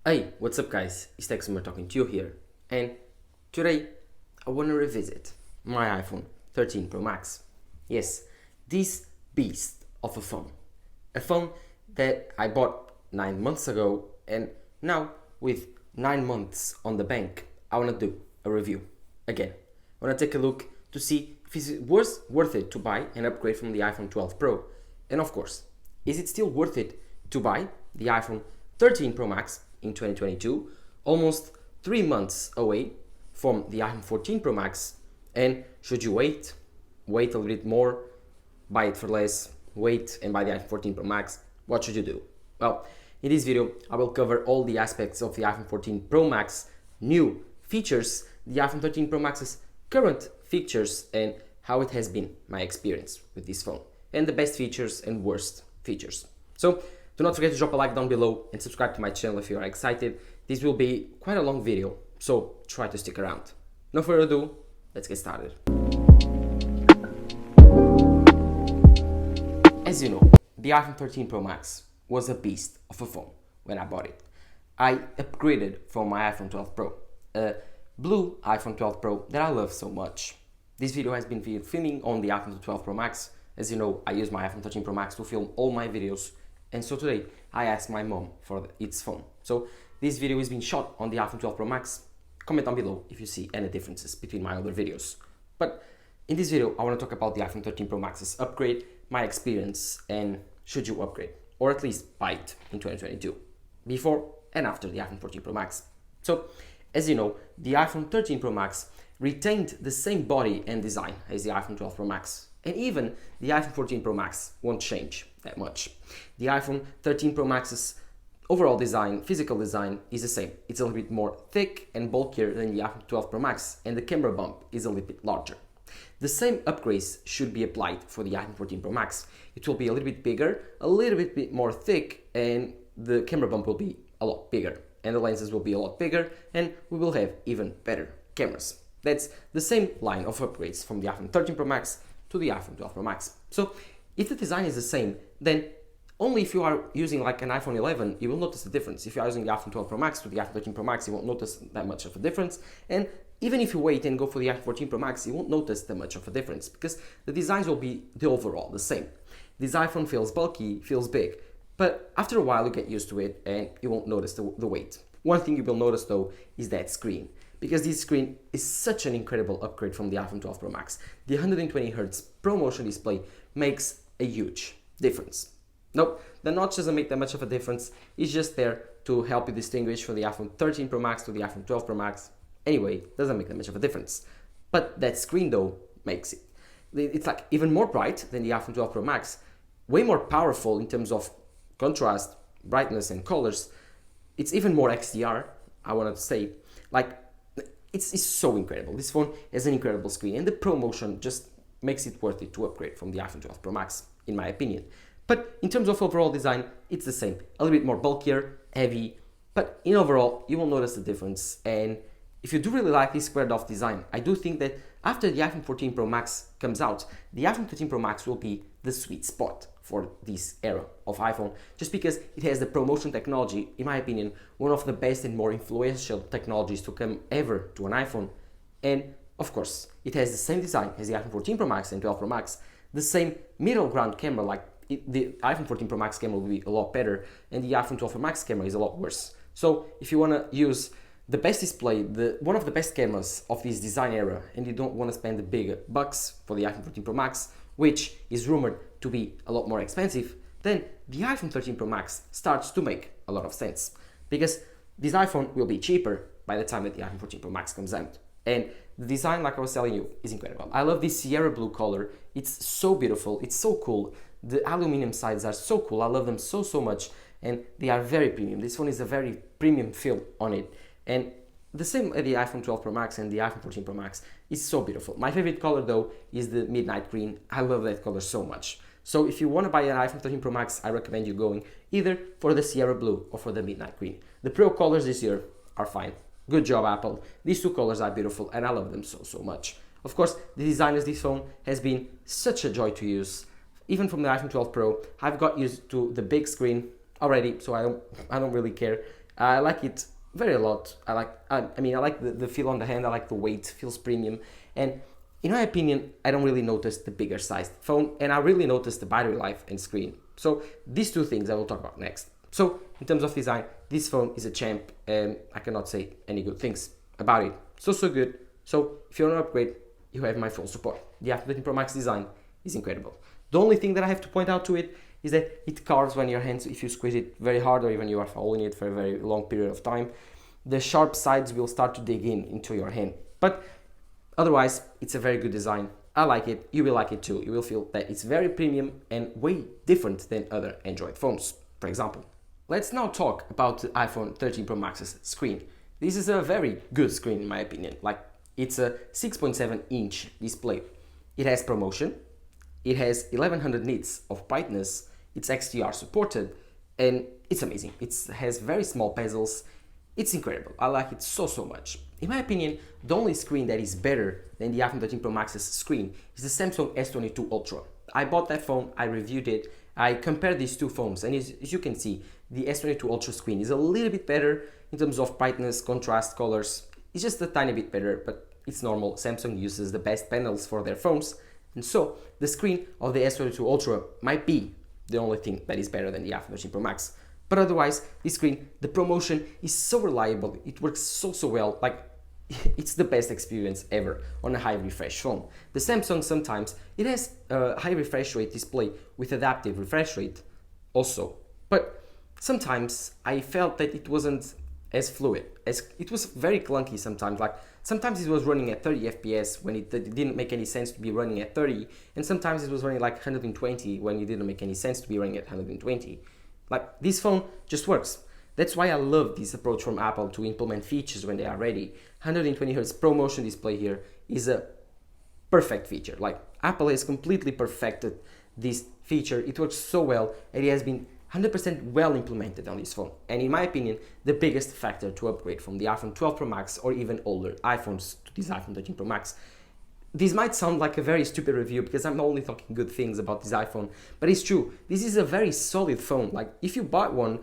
Hey, what's up guys? It's Texamer talking to you here, and today I want to revisit my iPhone 13 Pro Max. Yes, this beast of a phone that I bought 9 months ago, and now with 9 months on the bank, I want to do a review again. I want to take a look to see if it's worth it to buy an upgrade from the iPhone 12 Pro, and of course, is it still worth it to buy the iPhone 13 Pro Max in 2022, almost 3 months away from the iPhone 14 Pro Max? And should you wait a little bit more, buy it for less, wait and buy the iPhone 14 Pro Max? What should you do? Well, in this video I will cover all the aspects of the iPhone 14 Pro Max new features, the iPhone 13 Pro Max's current features, and how it has been my experience with this phone, and the best features and worst features. So do not forget to drop a like down below and subscribe to my channel if you are excited. This will be quite a long video, so try to stick around. No further ado, let's get started. As you know, the iPhone 13 Pro Max was a beast of a phone when I bought it. I upgraded from my iPhone 12 Pro, a blue iPhone 12 Pro that I love so much. This video has been filming on the iPhone 12 Pro Max. As you know, I use my iPhone 13 Pro Max to film all my videos, and so today I asked my mom for its phone. So this video is being shot on the iPhone 12 Pro Max. Comment down below if you see any differences between my other videos. But in this video I want to talk about the iPhone 13 Pro Max's upgrade, my experience, and should you upgrade, or at least buy it in 2022, before and after the iPhone 14 Pro Max. So as you know, the iPhone 13 Pro Max retained the same body and design as the iPhone 12 Pro Max. And even the iPhone 14 Pro Max won't change that much. The iPhone 13 Pro Max's overall design, physical design, is the same. It's a little bit more thick and bulkier than the iPhone 12 Pro Max, and the camera bump is a little bit larger. The same upgrades should be applied for the iPhone 14 Pro Max. It will be a little bit bigger, a little bit more thick, and the camera bump will be a lot bigger, and the lenses will be a lot bigger, and we will have even better cameras. That's the same line of upgrades from the iPhone 13 Pro Max to the iPhone 12 Pro Max. So if the design is the same, then only if you are using like an iPhone 11, you will notice the difference. If you are using the iPhone 12 Pro Max to the iPhone 13 Pro Max, you won't notice that much of a difference. And even if you wait and go for the iPhone 14 Pro Max, you won't notice that much of a difference, because the designs will be the overall the same. This iPhone feels bulky, feels big, but after a while you get used to it and you won't notice the weight. One thing you will notice though is that screen, because this screen is such an incredible upgrade from the iPhone 12 Pro Max. The 120Hz ProMotion display makes a huge difference. Nope, the notch doesn't make that much of a difference. It's just there to help you distinguish from the iPhone 13 Pro Max to the iPhone 12 Pro Max. Anyway, doesn't make that much of a difference. But that screen though makes it. It's like even more bright than the iPhone 12 Pro Max, way more powerful in terms of contrast, brightness, and colors. It's even more XDR, I wanted to say. Like, it's so incredible. This phone has an incredible screen, and the ProMotion just makes it worth it to upgrade from the iPhone 12 Pro Max, in my opinion. But in terms of overall design, it's the same. A little bit more bulkier, heavy, but in overall, you will notice the difference. And if you do really like this squared off design, I do think that after the iPhone 14 Pro Max comes out, the iPhone 13 Pro Max will be the sweet spot for this era of iPhone, just because it has the ProMotion technology, in my opinion, one of the best and more influential technologies to come ever to an iPhone. And of course, it has the same design as the iPhone 14 Pro Max and 12 Pro Max, the same middle ground camera, like the iPhone 14 Pro Max camera will be a lot better, and the iPhone 12 Pro Max camera is a lot worse. So if you want to use the best display, one of the best cameras of this design era, and you don't want to spend the big bucks for the iPhone 14 Pro Max, which is rumored to be a lot more expensive, then the iPhone 13 Pro Max starts to make a lot of sense, because this iPhone will be cheaper by the time that the iPhone 14 Pro Max comes out. And the design, like I was telling you, is incredible. I love this Sierra blue color. It's so beautiful. It's so cool. The aluminum sides are so cool. I love them so much, and they are very premium. This one is a very premium feel on it. And the same as the iPhone 12 Pro Max and the iPhone 14 Pro Max is so beautiful. My favorite color though is the midnight green. I love that color so much. So if you want to buy an iPhone 13 Pro Max, I recommend you going either for the Sierra blue or for the midnight green. The Pro colors this year are fine. Good job, Apple. These two colors are beautiful and I love them so much. Of course, the design of this phone has been such a joy to use. Even from the iPhone 12 Pro, I've got used to the big screen already, so I don't really care. I like it very a lot. I like the feel on the hand. I like the weight, feels premium. And in my opinion, I don't really notice the bigger sized phone, and I really notice the battery life and screen. So these two things I will talk about next. So in terms of design, this phone is a champ, and I cannot say any good things about it. So good. So if you want to upgrade, you have my full support. The iPhone 13 Pro Max design is incredible. The only thing that I have to point out to it is that it carves when your hands, if you squeeze it very hard or even you are holding it for a very long period of time, the sharp sides will start to dig in into your hand. But otherwise, it's a very good design. I like it. You will like it too. You will feel that it's very premium and way different than other Android phones, for example. Let's now talk about the iPhone 13 Pro Max's screen. This is a very good screen in my opinion. Like, it's a 6.7-inch display. It has ProMotion. It has 1100 nits of brightness. It's XDR supported, and it's amazing. It has very small bezels. It's incredible. I like it so much. In my opinion, the only screen that is better than the iPhone 13 Pro Max's screen is the Samsung S22 Ultra. I bought that phone, I reviewed it, I compared these two phones, and as you can see, the S22 Ultra screen is a little bit better in terms of brightness, contrast, colors. It's just a tiny bit better, but it's normal. Samsung uses the best panels for their phones, and so the screen of the S22 Ultra might be the only thing that is better than the iPhone 13 Pro Max. But otherwise, this screen, the ProMotion is so reliable, it works so well, like it's the best experience ever on a high refresh phone. The Samsung sometimes, it has a high refresh rate display with adaptive refresh rate also, but sometimes I felt that it wasn't as fluid, as it was very clunky sometimes. Like sometimes it was running at 30 FPS when it didn't make any sense to be running at 30, and sometimes it was running like 120 when it didn't make any sense to be running at 120. Like, this phone just works. That's why I love this approach from Apple to implement features when they are ready. 120Hz ProMotion display here is a perfect feature. Like, Apple has completely perfected this feature. It works so well, and it has been 100% well implemented on this phone. And in my opinion, the biggest factor to upgrade from the iPhone 12 Pro Max or even older iPhones to this iPhone 13 Pro Max. This might sound like a very stupid review because I'm only talking good things about this iPhone, but it's true. This is a very solid phone. Like, if you bought one,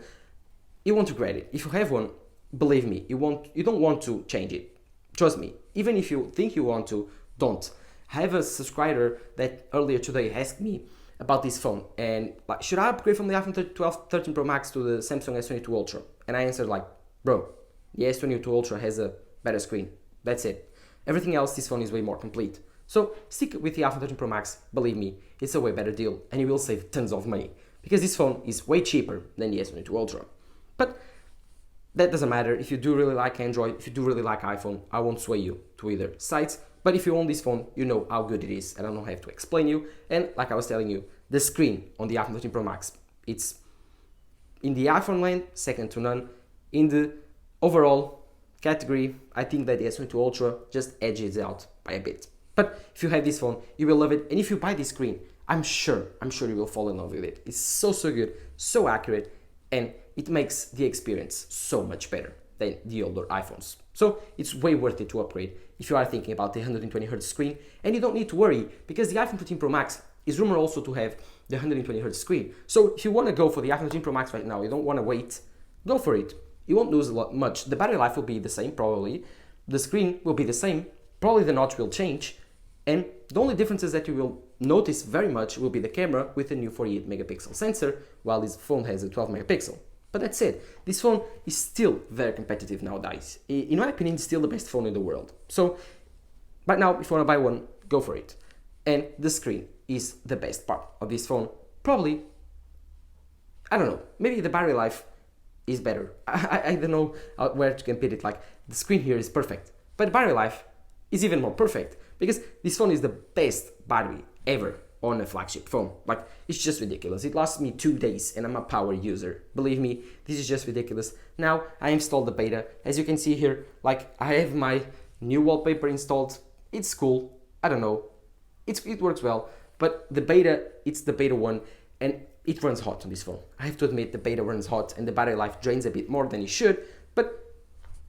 you want to grade it. If you have one, believe me, you don't want to change it. Trust me. Even if you think you want to, don't. I have a subscriber that earlier today asked me about this phone and like, should I upgrade from the iPhone 13 Pro Max to the Samsung S22 Ultra? And I answered like, bro, the S22 Ultra has a better screen. That's it. Everything else, this phone is way more complete. So stick with the iPhone 13 Pro Max. Believe me, it's a way better deal and you will save tons of money because this phone is way cheaper than the S22 Ultra. But that doesn't matter. If you do really like Android, if you do really like iPhone, I won't sway you to either sides. But if you own this phone, you know how good it is and I don't have to explain you. And like I was telling you, the screen on the iPhone 13 Pro Max, it's in the iPhone lane, second to none. In the overall category, I think that the S22 Ultra just edges out by a bit. But if you have this phone, you will love it. And if you buy this screen, I'm sure you will fall in love with it. It's so good, so accurate, and it makes the experience so much better than the older iPhones. So it's way worth it to upgrade if you are thinking about the 120Hz screen. And you don't need to worry because the iPhone 13 Pro Max is rumored also to have the 120Hz screen. So if you want to go for the iPhone 13 Pro Max right now, you don't want to wait, go for it. You won't lose much. The battery life will be the same probably. The screen will be the same. Probably the notch will change. And the only differences that you will notice very much will be the camera with a new 48 megapixel sensor, while this phone has a 12 megapixel. But that's it. This phone is still very competitive nowadays. In my opinion, it's still the best phone in the world. So right now, if you want to buy one, go for it. And the screen is the best part of this phone. Probably, I don't know, maybe the battery life is better. I don't know where to compare it. Like, the screen here is perfect, but the battery life is even more perfect because this phone is the best battery ever on a flagship phone. Like, it's just ridiculous. It lasts me 2 days and I'm a power user. Believe me, this is just ridiculous. Now I installed the beta. As you can see here, like, I have my new wallpaper installed. It's cool. I don't know. It works well, but the beta, it's the beta one and it runs hot on this phone. I have to admit the beta runs hot and the battery life drains a bit more than it should, but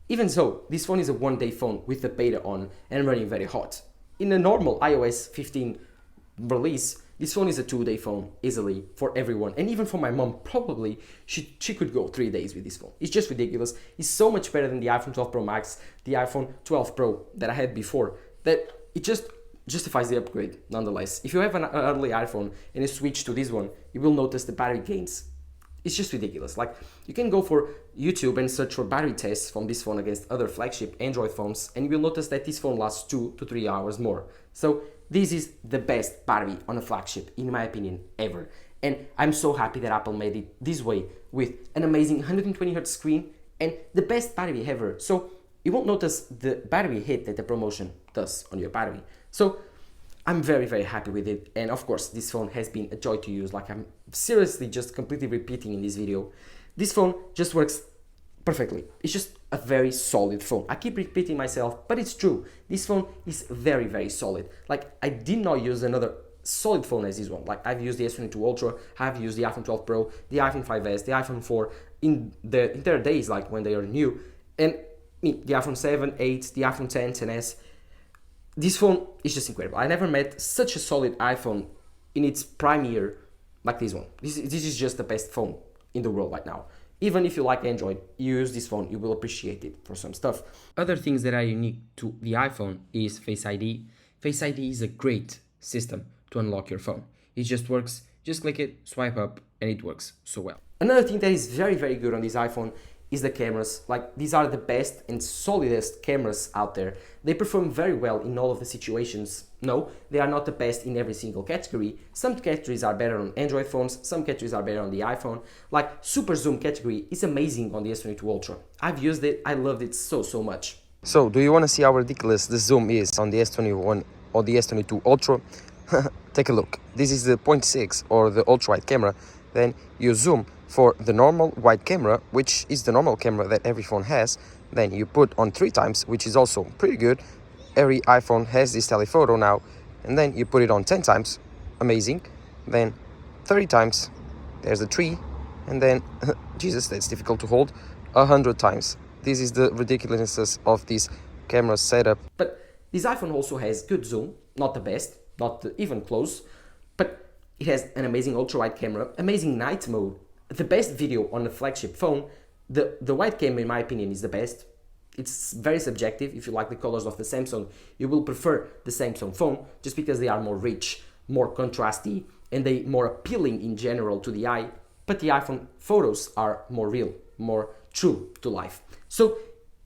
even so, this phone is a 1-day phone with the beta on and running very hot. In a normal iOS 15 release, This phone is a 2-day phone, easily, for everyone. And even for my mom, probably, she could go 3 days with this phone. It's just ridiculous. It's so much better than the iPhone 12 Pro Max, the iPhone 12 Pro that I had before, that it just justifies the upgrade, nonetheless. If you have an early iPhone and you switch to this one, you will notice the battery gains. It's just ridiculous. Like, you can go for YouTube and search for battery tests from this phone against other flagship Android phones, and you will notice that this phone lasts 2 to 3 hours more. So this is the best battery on a flagship, in my opinion, ever. And I'm so happy that Apple made it this way, with an amazing 120Hz screen and the best battery ever. So you won't notice the battery hit that the promotion does on your battery. So I'm very, very happy with it. And of course, this phone has been a joy to use. Like, I'm seriously just completely repeating in this video. This phone just works perfectly. It's just a very solid phone. I keep repeating myself, but it's true. This phone is very, very solid. Like, I did not use another solid phone as this one. Like, I've used the S22 Ultra, I've used the iPhone 12 Pro, the iPhone 5S, the iPhone 4 in their days, like when they are new. And the iPhone 7, 8, the iPhone 10, 10s. This phone is just incredible. I never met such a solid iPhone in its prime year like this one. This is just the best phone in the world right now. Even if you like Android, you use this phone, you will appreciate it for some stuff. Other things that are unique to the iPhone is Face ID. Face ID is a great system to unlock your phone. It just works, just click it, swipe up, and it works so well. Another thing that is very, very good on this iPhone is the cameras. Like, these are the best and solidest cameras out there. They perform very well in all of the situations. No, they are not the best in every single category. Some categories are better on Android phones, some categories are better on the iPhone. Like, super zoom category is amazing on the S22 Ultra. I've used it, I loved it so much. So, do you want to see how ridiculous the zoom is on the S21 or the S22 Ultra? Take a look. This is the 0.6 or the ultra-wide camera. Then you zoom for the normal wide camera, which is the normal camera that every phone has. Then you put on 3 times, which is also pretty good. Every iPhone has this telephoto now. And then you put it on 10 times, amazing. Then 30 times, there's the 3. And then, Jesus, that's difficult to hold, 100 times. This is the ridiculousness of this camera setup. But this iPhone also has good zoom, not the best, not even close, but it has an amazing ultra-wide camera, amazing night mode, the best video on a flagship phone. The wide camera, in my opinion, is the best. It's very subjective. If you like the colors of the Samsung, you will prefer the Samsung phone just because they are more rich, more contrasty, and they more appealing in general to the eye. But the iPhone photos are more real, more true to life. So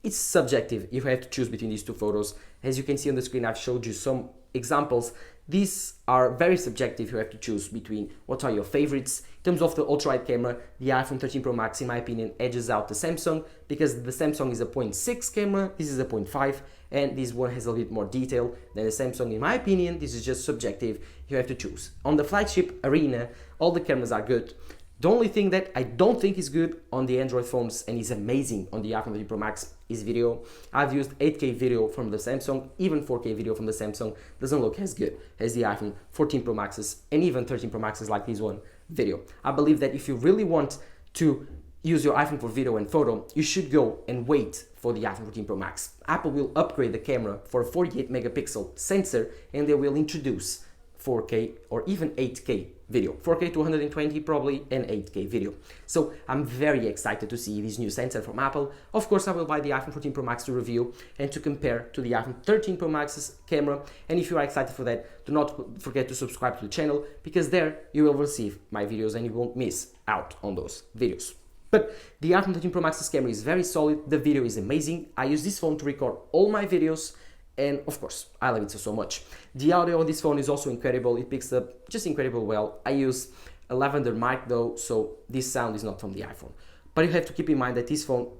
it's subjective. You have to choose between these two photos. As you can see on the screen, I've showed you some examples. These are very subjective. You have to choose between what are your favorites. In terms of the ultra-wide camera, the iPhone 13 Pro Max, in my opinion, edges out the Samsung because the Samsung is a 0.6 camera, this is a 0.5, and this one has a little bit more detail than the Samsung. In my opinion, this is just subjective. You have to choose. On the flagship arena, all the cameras are good. The only thing that I don't think is good on the Android phones and is amazing on the iPhone 13 Pro Max is video. I've used 8K video from the Samsung, even 4K video from the Samsung doesn't look as good as the iPhone 14 Pro Maxes and even 13 Pro Maxes like this one video. I believe that if you really want to use your iPhone for video and photo, you should go and wait for the iPhone 14 Pro Max. Apple will upgrade the camera for a 48 megapixel sensor and they will introduce 4K or even 8K video, 4K to 120 probably, and 8K video. So I'm very excited to see this new sensor from Apple. Of course, I will buy the iPhone 14 Pro Max to review and to compare to the iPhone 13 Pro Max's camera. And if you are excited for that, do not forget to subscribe to the channel because there you will receive my videos and you won't miss out on those videos. But the iPhone 13 Pro Max's camera is very solid, the video is amazing. I use this phone to record all my videos. And of course, I love it so much. The audio on this phone is also incredible. It picks up just incredible well. I use a lavender mic though, so this sound is not from the iPhone. But you have to keep in mind that this phone,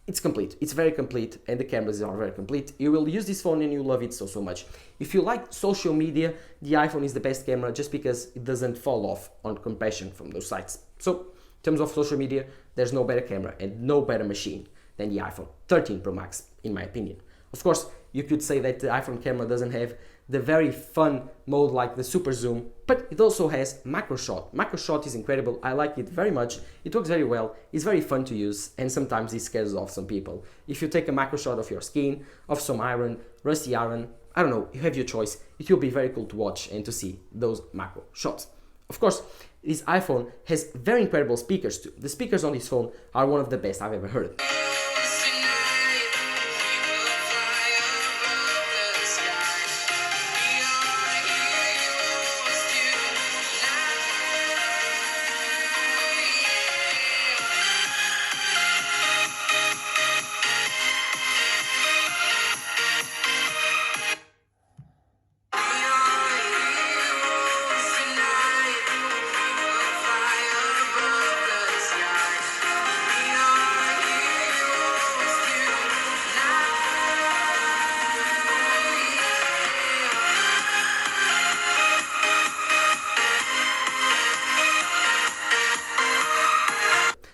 it's complete. It's very complete and the cameras are very complete. You will use this phone and you love it so much. If you like social media, the iPhone is the best camera just because it doesn't fall off on compression from those sites. So in terms of social media, there's no better camera and no better machine than the iPhone 13 Pro Max, in my opinion. Of course, you could say that the iPhone camera doesn't have the very fun mode like the super zoom, but it also has macro shot. Macro shot is incredible. I like it very much. It works very well. It's very fun to use, and sometimes it scares off some people. If you take a macro shot of your skin, of some iron, rusty iron, I don't know, you have your choice. It will be very cool to watch and to see those macro shots. Of course, this iPhone has very incredible speakers too. The speakers on this phone are one of the best I've ever heard.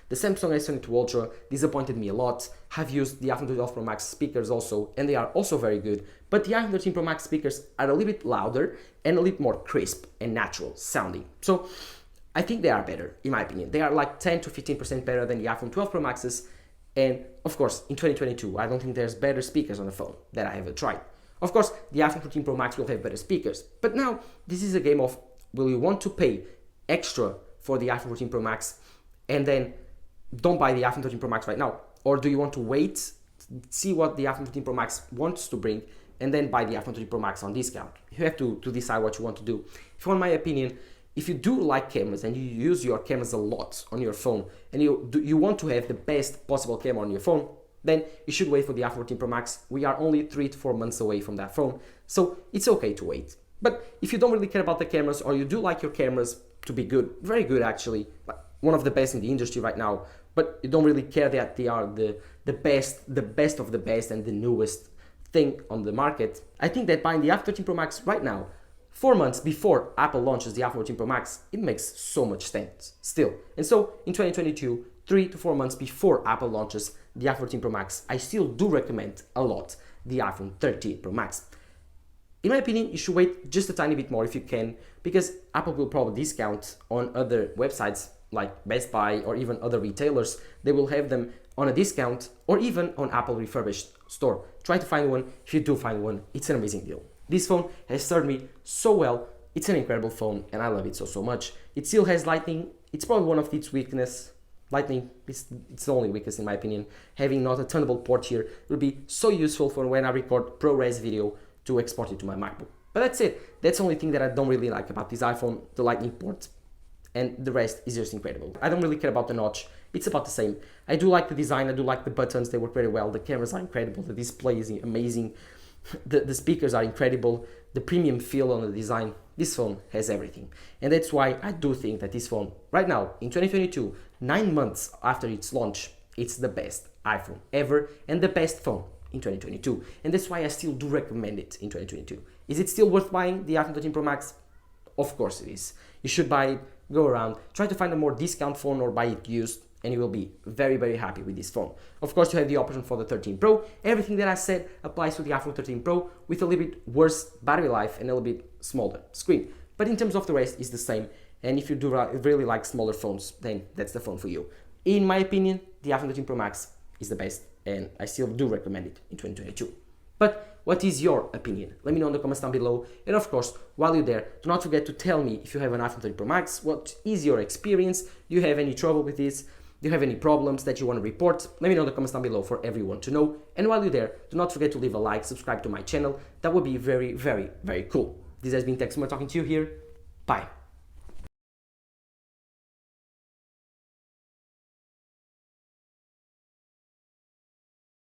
The Samsung S22 Ultra disappointed me a lot. I've used the iPhone 12 Pro Max speakers also, and they are also very good, but the iPhone 13 Pro Max speakers are a little bit louder and a little more crisp and natural sounding. So I think they are better, in my opinion. They are like 10 to 15% better than the iPhone 12 Pro Maxes, and of course, in 2022, I don't think there's better speakers on the phone that I ever tried. Of course, the iPhone 14 Pro Max will have better speakers, but now this is a game of, will you want to pay extra for the iPhone 14 Pro Max and then don't buy the iPhone 13 Pro Max right now? Or do you want to wait, see what the iPhone 14 Pro Max wants to bring, and then buy the iPhone 13 Pro Max on discount? You have to decide what you want to do. If you want my opinion, if you do like cameras and you use your cameras a lot on your phone, and you want to have the best possible camera on your phone, then you should wait for the iPhone 14 Pro Max. We are only 3 to 4 months away from that phone, so it's okay to wait. But if you don't really care about the cameras, or you do like your cameras to be good, very good actually, one of the best in the industry right now, but you don't really care that they are the best of the best and the newest thing on the market, I think that buying the iPhone 13 Pro Max right now, 4 months before Apple launches the iPhone 14 Pro Max, it makes so much sense still. And so in 2022, 3 to 4 months before Apple launches the iPhone 14 Pro Max, I still do recommend a lot the iPhone 13 Pro Max. In my opinion, you should wait just a tiny bit more if you can, because Apple will probably discount on other websites like Best Buy or even other retailers. They will have them on a discount or even on Apple refurbished store. Try to find one. If you do find one, it's an amazing deal. This phone has served me so well. It's an incredible phone and I love it so much. It still has lightning. It's probably one of its weaknesses. Lightning, it's the only weakness in my opinion. Having not a Thunderbolt port here will be so useful for when I record ProRes video to export it to my MacBook. But that's it. That's the only thing that I don't really like about this iPhone, the lightning port. And the rest is just incredible. I don't really care about the notch. It's about the same. I do like the design. I do like the buttons. They work very well. The cameras are incredible. The display is amazing. The speakers are incredible. The premium feel on the design. This phone has everything. And that's why I do think that this phone, right now, in 2022, 9 months after its launch, it's the best iPhone ever and the best phone in 2022. And that's why I still do recommend it in 2022. Is it still worth buying the iPhone 13 Pro Max? Of course it is. You should buy it. Go around, try to find a more discount phone or buy it used, and you will be very happy with this phone. Of course, you have the option for the 13 Pro. Everything that I said applies to the iPhone 13 Pro with a little bit worse battery life and a little bit smaller screen. But in terms of the rest, it's the same. And if you do really like smaller phones, then that's the phone for you. In my opinion, the iPhone 13 Pro Max is the best, and I still do recommend it in 2022. But what is your opinion? Let me know in the comments down below. And of course, while you're there, do not forget to tell me if you have an iPhone 13 Pro Max, what is your experience? Do you have any trouble with this? Do you have any problems that you want to report? Let me know in the comments down below for everyone to know. And while you're there, do not forget to leave a like, subscribe to my channel. That would be very cool. This has been Tech Summer talking to you here. Bye.